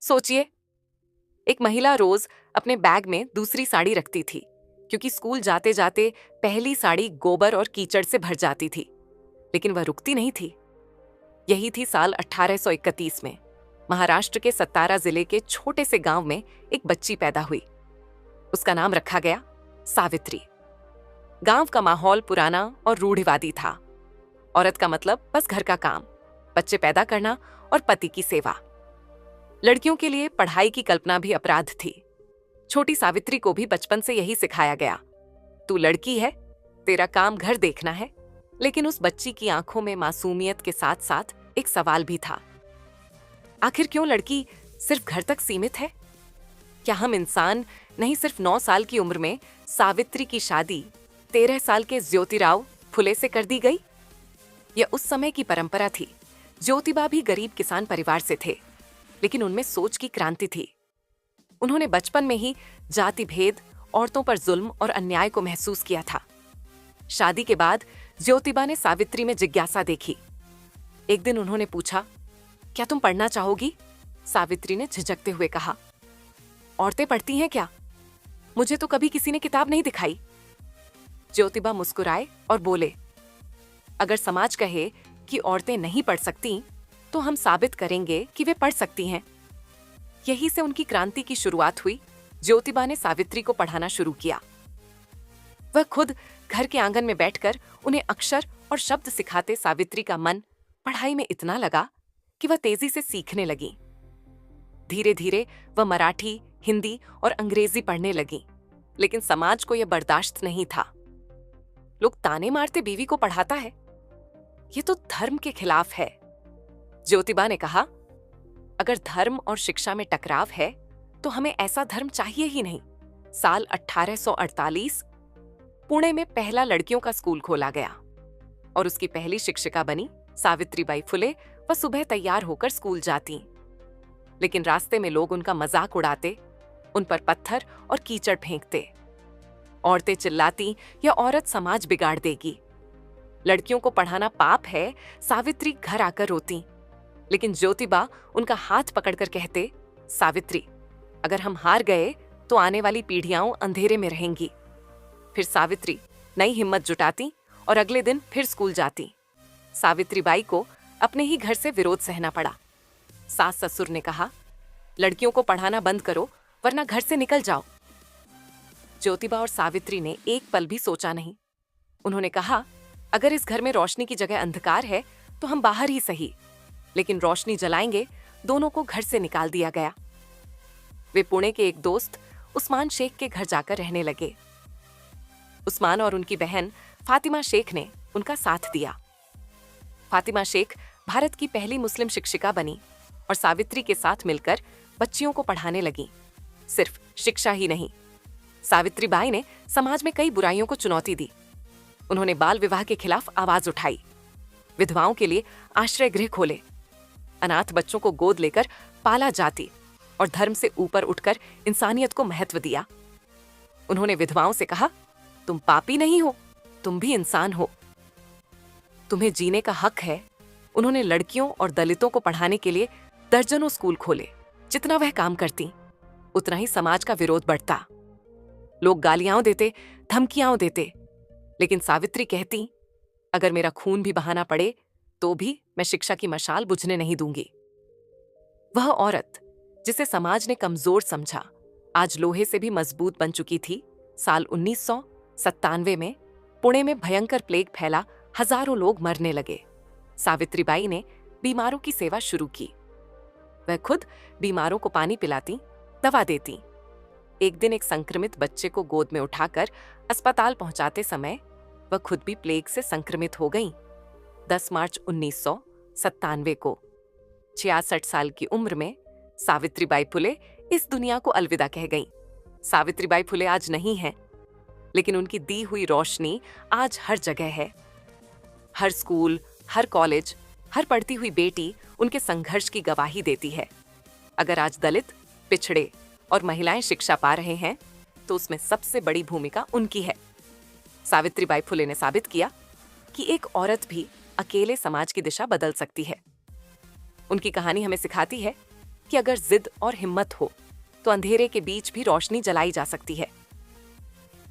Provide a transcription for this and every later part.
सोचिए, एक महिला रोज अपने बैग में दूसरी साड़ी रखती थी क्योंकि स्कूल जाते जाते पहली साड़ी गोबर और कीचड़ से भर जाती थी। लेकिन वह रुकती नहीं थी। यही थी साल 1831 में महाराष्ट्र के सतारा जिले के छोटे से गांव में एक बच्ची पैदा हुई। उसका नाम रखा गया सावित्री। गांव का माहौल पुराना और रूढ़िवादी था। औरत का मतलब बस घर का काम, बच्चे पैदा करना और पति की सेवा। लड़कियों के लिए पढ़ाई की कल्पना भी अपराध थी। छोटी सावित्री को भी बचपन से यही सिखाया गया, तू लड़की है, तेरा काम घर देखना है। लेकिन उस बच्ची की आंखों में मासूमियत के साथ साथ एक सवाल भी था। आखिर क्यों लड़की सिर्फ घर तक सीमित है? क्या हम इंसान नहीं? सिर्फ 9 साल की उम्र में सावित्री की शादी 13 साल के ज्योतिराव फुले से कर दी गई। यह उस समय की परंपरा थी। ज्योतिबा भी गरीब किसान परिवार से थे, लेकिन उनमें सोच की क्रांति थी। उन्होंने बचपन में ही जाति भेद, औरतों पर जुल्म और अन्याय को महसूस किया था। शादी के बाद ज्योतिबा ने सावित्री में जिज्ञासा देखी। एक दिन उन्होंने पूछा, क्या तुम पढ़ना चाहोगी? सावित्री ने झिझकते हुए कहा, औरतें पढ़ती हैं क्या? मुझे तो कभी किसी ने किताब नहीं दिखाई। ज्योतिबा मुस्कुराए और बोले, अगर समाज कहे कि औरतें नहीं पढ़ सकती, तो हम साबित करेंगे कि वे पढ़ सकती हैं। यही से उनकी क्रांति की शुरुआत हुई। ज्योतिबा ने सावित्री को पढ़ाना शुरू किया। वह खुद घर के आंगन में बैठकर उन्हें अक्षर और शब्द सिखाते सावित्री का मन पढ़ाई में इतना लगा कि वह तेजी से सीखने लगी। धीरे धीरे वह मराठी, हिंदी और अंग्रेजी पढ़ने लगी। लेकिन समाज को यह बर्दाश्त नहीं था। लोग ताने मारते बीवी को पढ़ाता है, ये तो धर्म के खिलाफ है। ज्योतिबा ने कहा, अगर धर्म और शिक्षा में टकराव है तो हमें ऐसा धर्म चाहिए ही नहीं। साल 1848 पुणे में पहला लड़कियों का स्कूल खोला गया और उसकी पहली शिक्षिका बनी सावित्रीबाई फुले। वह सुबह तैयार होकर स्कूल जाती, लेकिन रास्ते में लोग उनका मजाक उड़ाते, उन पर पत्थर और कीचड़ फेंकते। औरतें चिल्लाती, यह औरत समाज बिगाड़ देगी, लड़कियों को पढ़ाना पाप है। सावित्री घर आकर रोती, लेकिन ज्योतिबा उनका हाथ पकड़कर कहते, सावित्री, अगर हम हार गए तो आने वाली पीढ़ियां अंधेरे में रहेंगी। फिर सावित्री नई हिम्मत जुटाती और अगले दिन फिर स्कूल जाती। सावित्रीबाई को अपने ही घर से विरोध सहना पड़ा। सास ससुर ने कहा, लड़कियों को पढ़ाना बंद करो वरना घर से निकल जाओ। ज्योतिबा और सावित्री ने एक पल भी सोचा नहीं। उन्होंने कहा, अगर इस घर में रोशनी की जगह अंधकार है तो हम बाहर ही सही, लेकिन रोशनी जलाएंगे। दोनों को घर से निकाल दिया गया। वे पुणे के एक दोस्त उस्मान शेख के घर जाकर रहने लगे। उस्मान और उनकी बहन फातिमा शेख ने उनका साथ दिया। फातिमा शेख भारत की पहली मुस्लिम शिक्षिका बनी और सावित्री के साथ मिलकर बच्चियों को पढ़ाने लगी। सिर्फ शिक्षा ही नहीं, सावित्रीबाई ने समाज में कई बुराइयों को चुनौती दी। उन्होंने बाल विवाह के खिलाफ आवाज उठाई, विधवाओं के लिए आश्रय गृह खोले, अनाथ बच्चों को गोद लेकर पाला जाति और धर्म से ऊपर उठकर इंसानियत को महत्व दिया। उन्होंने विधवाओं से कहा, तुम पापी नहीं हो, तुम भी इंसान हो, तुम्हें जीने का हक है। उन्होंने लड़कियों और दलितों को पढ़ाने के लिए दर्जनों स्कूल खोले। जितना वह काम करती, उतना ही समाज का विरोध बढ़ता। लोग गालियां देते, धमकियां देते, लेकिन सावित्री कहती, अगर मेरा खून भी बहाना पड़े तो भी मैं शिक्षा की मशाल बुझने नहीं दूंगी। वह औरत जिसे समाज ने कमजोर समझा, आज लोहे से भी मजबूत बन चुकी थी। साल 1997 में पुणे में भयंकर प्लेग फैला, हजारों लोग मरने लगे। सावित्रीबाई ने बीमारों की सेवा शुरू की। वह खुद बीमारों को पानी पिलाती, दवा देती। एक दिन एक संक्रमित बच्चे को गोद में उठाकर अस्पताल पहुंचाते समय वह खुद भी प्लेग से संक्रमित हो गईं। 10 मार्च 1997 को 66 साल की उम्र में सावित्रीबाई फुले इस दुनिया को अलविदा कह गईं। सावित्रीबाई फुले आज नहीं हैं, लेकिन उनकी दी हुई रोशनी आज हर जगह है। हर स्कूल, हर कॉलेज, हर पढ़ती हुई बेटी उनके संघर्ष की गवाही देती है। अगर आज दलित, पिछड़े और महिलाएं शिक्षा पा रहे हैं तो उसमें सबसे बड़ी भूमिका उनकी है। सावित्रीबाई फुले ने साबित किया कि एक औरत भी अकेले समाज की दिशा बदल सकती है। उनकी कहानी हमें सिखाती है कि अगर जिद और हिम्मत हो तो अंधेरे के बीच भी रोशनी जलाई जा सकती है।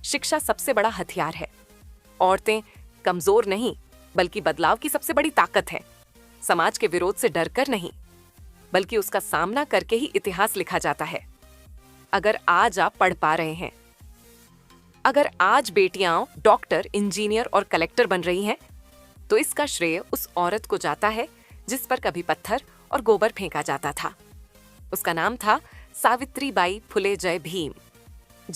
शिक्षा सबसे बड़ा हथियार है। औरतें कमजोर नहीं, बल्कि बदलाव की सबसे बड़ी ताकत है। समाज के विरोध से डरकर नहीं, बल्कि उसका सामना करके ही इतिहास लिखा जाता है। अगर आज आप पढ़ पा रहे हैं, अगर आज बेटियां डॉक्टर, इंजीनियर और कलेक्टर बन रही हैं, तो इसका श्रेय उस औरत को जाता है जिस पर कभी पत्थर और गोबर फेंका जाता था। उसका नाम था सावित्रीबाई फुले जय भीम।